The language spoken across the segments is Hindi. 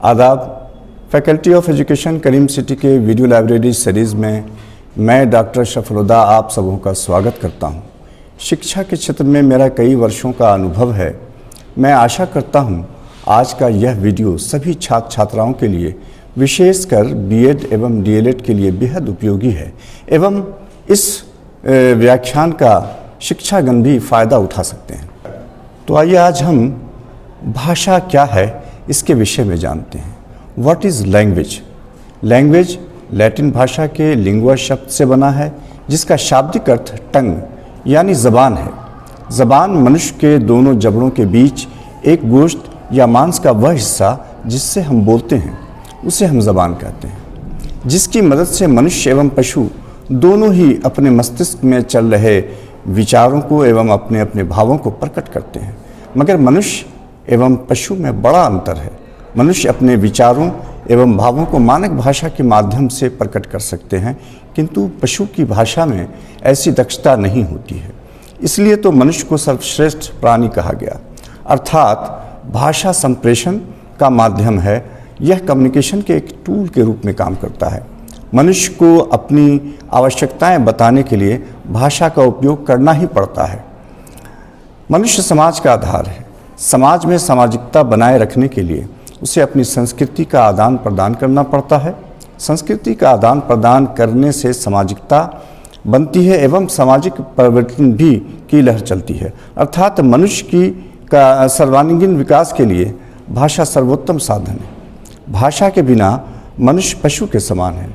आदाब। Faculty of education Karim City के वीडियो लाइब्रेरी सीरीज़ में मैं डॉक्टर शफरुद्दा आप सबों का स्वागत करता हूं। शिक्षा के क्षेत्र में मेरा कई वर्षों का अनुभव है। मैं आशा करता हूं आज का यह वीडियो सभी छात्र छात्राओं के लिए, विशेषकर बीएड एवं डीएलएड के लिए बेहद उपयोगी है एवं इस व्याख्यान का शिक्षागण भी फ़ायदा उठा सकते हैं। तो आइए आज हम भाषा क्या है इसके विषय में जानते हैं। What is language? Language Latin भाषा के लिंगुआ शब्द से बना है, जिसका शाब्दिक अर्थ टंग यानी ज़बान है। ज़बान मनुष्य के दोनों जबड़ों के बीच एक गोश्त या मांस का वह हिस्सा जिससे हम बोलते हैं उसे हम ज़बान कहते हैं, जिसकी मदद से मनुष्य एवं पशु दोनों ही अपने मस्तिष्क में चल रहे विचारों को एवं अपने अपने भावों को प्रकट करते हैं। मगर मनुष्य एवं पशु में बड़ा अंतर है। मनुष्य अपने विचारों एवं भावों को मानक भाषा के माध्यम से प्रकट कर सकते हैं, किंतु पशु की भाषा में ऐसी दक्षता नहीं होती है। इसलिए तो मनुष्य को सर्वश्रेष्ठ प्राणी कहा गया। अर्थात भाषा संप्रेषण का माध्यम है। यह कम्युनिकेशन के एक टूल के रूप में काम करता है। मनुष्य को अपनी आवश्यकताएं बताने के लिए भाषा का उपयोग करना ही पड़ता है। मनुष्य समाज का आधार है। समाज में सामाजिकता बनाए रखने के लिए उसे अपनी संस्कृति का आदान प्रदान करना पड़ता है। संस्कृति का आदान प्रदान करने से सामाजिकता बनती है एवं सामाजिक परिवर्तन भी की लहर चलती है। अर्थात मनुष्य की का सर्वांगीण विकास के लिए भाषा सर्वोत्तम साधन है। भाषा के बिना मनुष्य पशु के समान है।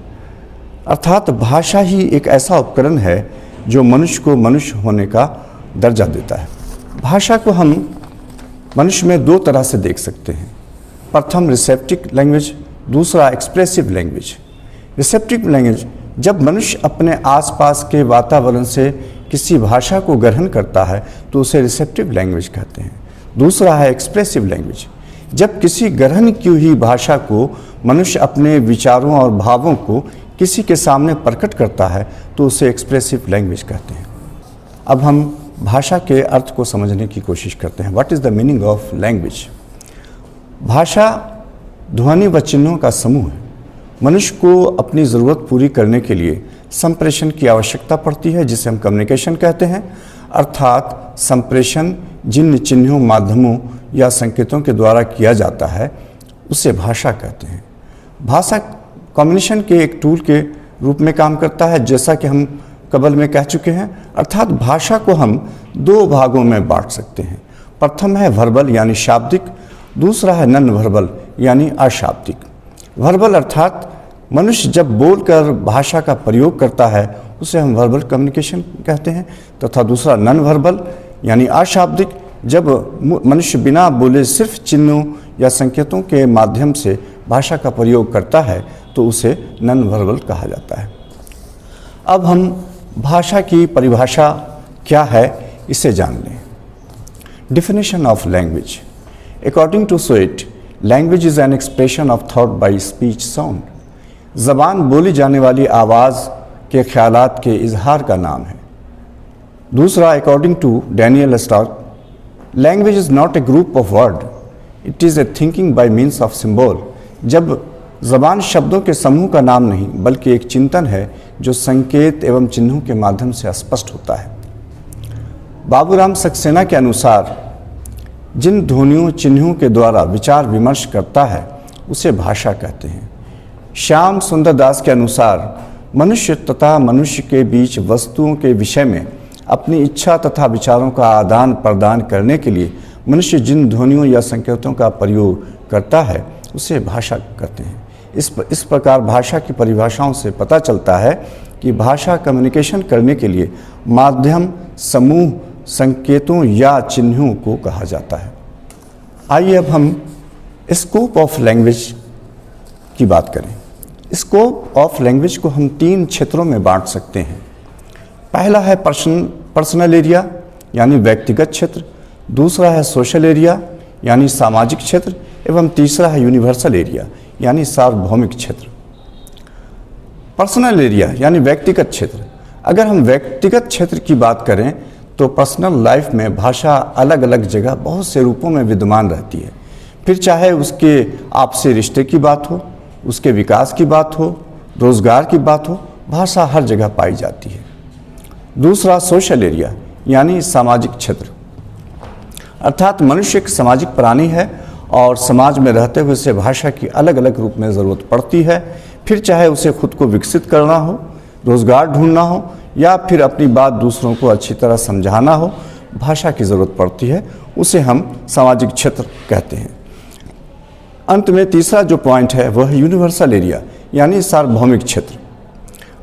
अर्थात भाषा ही एक ऐसा उपकरण है जो मनुष्य को मनुष्य होने का दर्जा देता है। भाषा को हम मनुष्य में दो तरह से देख सकते हैं। प्रथम रिसेप्टिव लैंग्वेज, दूसरा एक्सप्रेसिव लैंग्वेज। रिसेप्टिव लैंग्वेज जब मनुष्य अपने आसपास के वातावरण से किसी भाषा को ग्रहण करता है तो उसे रिसेप्टिव लैंग्वेज कहते हैं। दूसरा है एक्सप्रेसिव लैंग्वेज। जब किसी ग्रहण की हुई भाषा को मनुष्य अपने विचारों और भावों को किसी के सामने प्रकट करता है तो उसे एक्सप्रेसिव लैंग्वेज कहते हैं। अब हम भाषा के अर्थ को समझने की कोशिश करते हैं। What is the meaning of language? भाषा ध्वनि व चिन्हों का समूह है। मनुष्य को अपनी ज़रूरत पूरी करने के लिए संप्रेषण की आवश्यकता पड़ती है, जिसे हम कम्युनिकेशन कहते हैं। अर्थात संप्रेषण जिन चिन्हों, माध्यमों या संकेतों के द्वारा किया जाता है उसे भाषा कहते हैं। भाषा कम्युनिकेशन के एक टूल के रूप में काम करता है, जैसा कि हम कबल में कह चुके हैं। अर्थात भाषा को हम दो भागों में बांट सकते हैं। प्रथम है वर्बल यानी शाब्दिक, दूसरा है नॉन वर्बल यानी अशाब्दिक। वर्बल अर्थात मनुष्य जब बोलकर भाषा का प्रयोग करता है उसे हम वर्बल कम्युनिकेशन कहते हैं, तथा दूसरा नॉन वर्बल यानी अशाब्दिक, जब मनुष्य बिना बोले सिर्फ चिन्हों या संकेतों के माध्यम से भाषा का प्रयोग करता है तो उसे नॉन वर्बल कहा जाता है। अब हम भाषा की परिभाषा क्या है इसे जान लें। Definition of language. According to Sweet, language is an expression of thought by speech sound. ज़बान बोली जाने वाली आवाज़ के ख्यालात के इजहार का नाम है। दूसरा, according to Daniel Stark, language is not a group of word. It is a thinking by means of symbol. जब ज़बान शब्दों के समूह का नाम नहीं बल्कि एक चिंतन है जो संकेत एवं चिन्हों के माध्यम से स्पष्ट होता है। बाबूराम सक्सेना के अनुसार जिन ध्वनियों चिन्हों के द्वारा विचार विमर्श करता है उसे भाषा कहते हैं। श्याम सुंदर दास के अनुसार मनुष्य तथा मनुष्य के बीच वस्तुओं के विषय में अपनी इच्छा तथा विचारों का आदान प्रदान करने के लिए मनुष्य जिन ध्वनियों या संकेतों का प्रयोग करता है उसे भाषा कहते हैं। इस प्रकार भाषा की परिभाषाओं से पता चलता है कि भाषा कम्युनिकेशन करने के लिए माध्यम, समूह, संकेतों या चिन्हों को कहा जाता है। आइए अब हम स्कोप ऑफ लैंग्वेज की बात करें। स्कोप ऑफ लैंग्वेज को हम तीन क्षेत्रों में बांट सकते हैं। पहला है पर्सनल एरिया यानी व्यक्तिगत क्षेत्र, दूसरा है सोशल एरिया यानी सामाजिक क्षेत्र एवं तीसरा है यूनिवर्सल एरिया यानी सार्वभौमिक क्षेत्र। पर्सनल एरिया यानी व्यक्तिगत क्षेत्र। अगर हम व्यक्तिगत क्षेत्र की बात करें तो पर्सनल लाइफ में भाषा अलग अलग जगह बहुत से रूपों में विद्यमान रहती है। फिर चाहे उसके आपसी रिश्ते की बात हो, उसके विकास की बात हो, रोजगार की बात हो, भाषा हर जगह पाई जाती है। दूसरा, सोशल एरिया यानी सामाजिक क्षेत्र, अर्थात मनुष्य एक सामाजिक प्राणी है और समाज में रहते हुए उसे भाषा की अलग अलग रूप में ज़रूरत पड़ती है। फिर चाहे उसे खुद को विकसित करना हो, रोजगार ढूंढना हो या फिर अपनी बात दूसरों को अच्छी तरह समझाना हो, भाषा की ज़रूरत पड़ती है। उसे हम सामाजिक क्षेत्र कहते हैं। अंत में तीसरा जो पॉइंट है वह है यूनिवर्सल एरिया यानी सार्वभौमिक क्षेत्र,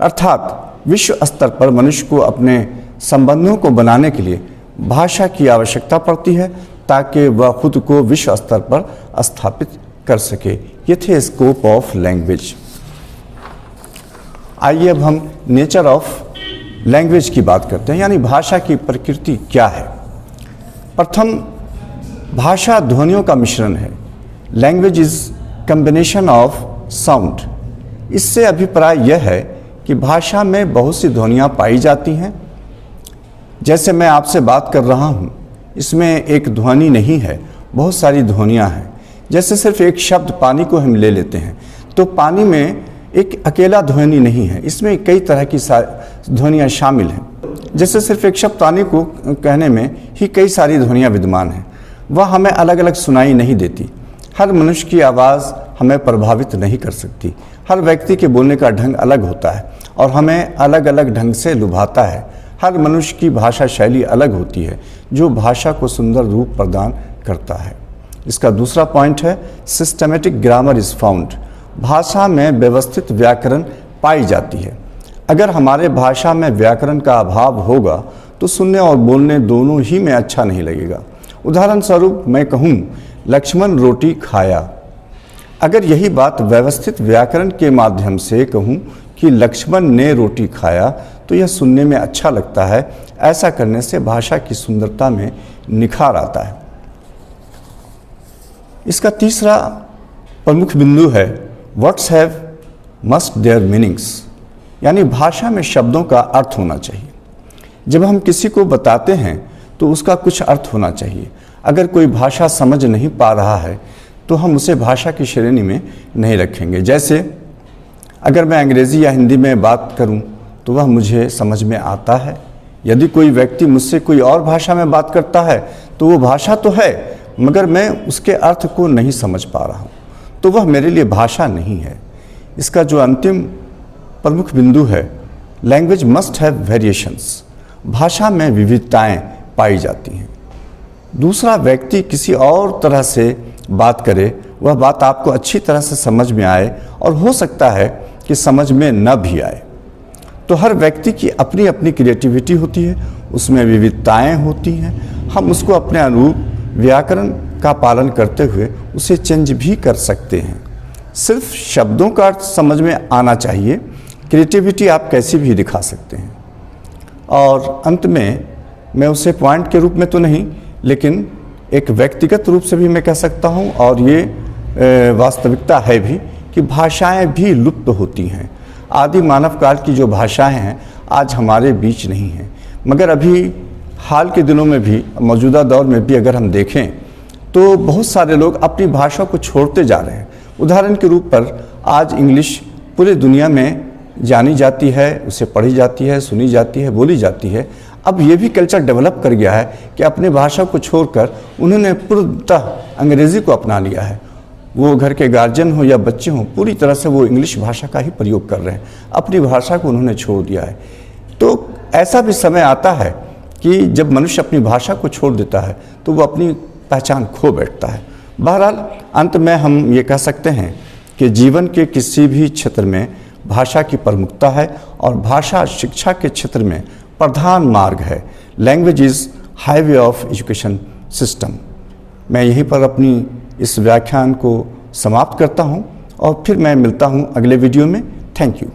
अर्थात विश्व स्तर पर मनुष्य को अपने संबंधों को बनाने के लिए भाषा की आवश्यकता पड़ती है ताकि वह खुद को विश्व स्तर पर स्थापित कर सके। ये थे स्कोप ऑफ लैंग्वेज। आइए अब हम नेचर ऑफ लैंग्वेज की बात करते हैं, यानी भाषा की प्रकृति क्या है। प्रथम, भाषा ध्वनियों का मिश्रण है। Language is combination of sound. इससे अभिप्राय यह है कि भाषा में बहुत सी ध्वनियाँ पाई जाती हैं। जैसे मैं आपसे बात कर रहा हूँ, इसमें एक ध्वनि नहीं है, बहुत सारी ध्वनियाँ हैं। जैसे सिर्फ एक शब्द पानी को हम ले लेते हैं तो पानी में एक अकेला ध्वनि नहीं है, इसमें कई तरह की ध्वनियाँ शामिल हैं। जैसे सिर्फ एक शब्द पानी को कहने में ही कई सारी ध्वनियाँ विद्यमान हैं, वह हमें अलग अलग सुनाई नहीं देती। हर मनुष्य की आवाज़ हमें प्रभावित नहीं कर सकती। हर व्यक्ति के बोलने का ढंग अलग होता है और हमें अलग अलग ढंग से लुभाता है। हर मनुष्य की भाषा शैली अलग होती है जो भाषा को सुंदर रूप प्रदान करता है। इसका दूसरा पॉइंट है सिस्टमेटिक ग्रामर इज फाउंड। भाषा में व्यवस्थित व्याकरण पाई जाती है। अगर हमारे भाषा में व्याकरण का अभाव होगा तो सुनने और बोलने दोनों ही में अच्छा नहीं लगेगा। उदाहरण स्वरूप मैं कहूँ लक्ष्मण रोटी खाया। अगर यही बात व्यवस्थित व्याकरण के माध्यम से कहूँ कि लक्ष्मण ने रोटी खाया तो यह सुनने में अच्छा लगता है। ऐसा करने से भाषा की सुंदरता में निखार आता है। इसका तीसरा प्रमुख बिंदु है words have must there meanings, यानी भाषा में शब्दों का अर्थ होना चाहिए। जब हम किसी को बताते हैं तो उसका कुछ अर्थ होना चाहिए। अगर कोई भाषा समझ नहीं पा रहा है तो हम उसे भाषा की श्रेणी में नहीं रखेंगे। जैसे अगर मैं अंग्रेज़ी या हिंदी में बात करूं तो वह मुझे समझ में आता है। यदि कोई व्यक्ति मुझसे कोई और भाषा में बात करता है तो वो भाषा तो है मगर मैं उसके अर्थ को नहीं समझ पा रहा हूँ, तो वह मेरे लिए भाषा नहीं है। इसका जो अंतिम प्रमुख बिंदु है लैंग्वेज मस्ट हैव वेरिएशंस। भाषा में विविधताएं पाई जाती हैं। दूसरा व्यक्ति किसी और तरह से बात करे, वह बात आपको अच्छी तरह से समझ में आए और हो सकता है कि समझ में न भी आए। तो हर व्यक्ति की अपनी अपनी क्रिएटिविटी होती है, उसमें विविधताएं होती हैं। हम उसको अपने अनुरूप व्याकरण का पालन करते हुए उसे चेंज भी कर सकते हैं। सिर्फ शब्दों का अर्थ समझ में आना चाहिए, क्रिएटिविटी आप कैसी भी दिखा सकते हैं। और अंत में मैं उसे पॉइंट के रूप में तो नहीं लेकिन एक व्यक्तिगत रूप से भी मैं कह सकता हूँ, और ये वास्तविकता है भी, कि भाषाएं भी लुप्त होती हैं। आदि मानव काल की जो भाषाएं हैं आज हमारे बीच नहीं हैं, मगर अभी हाल के दिनों में भी, मौजूदा दौर में भी अगर हम देखें तो बहुत सारे लोग अपनी भाषा को छोड़ते जा रहे हैं। उदाहरण के रूप पर आज इंग्लिश पूरी दुनिया में जानी जाती है, उसे पढ़ी जाती है, सुनी जाती है, बोली जाती है। अब ये भी कल्चर डेवलप कर गया है कि अपनी भाषा को छोड़कर उन्होंने पूर्णतः अंग्रेज़ी को अपना लिया है। वो घर के गार्जियन हो या बच्चे हों, पूरी तरह से वो इंग्लिश भाषा का ही प्रयोग कर रहे हैं, अपनी भाषा को उन्होंने छोड़ दिया है। तो ऐसा भी समय आता है कि जब मनुष्य अपनी भाषा को छोड़ देता है तो वो अपनी पहचान खो बैठता है। बहरहाल अंत में हम ये कह सकते हैं कि जीवन के किसी भी क्षेत्र में भाषा की प्रमुखता है और भाषा शिक्षा के क्षेत्र में प्रधान मार्ग है। Language is highway of education system. मैं यहीं पर अपनी इस व्याख्यान को समाप्त करता हूं और फिर मैं मिलता हूं अगले वीडियो में। Thank you.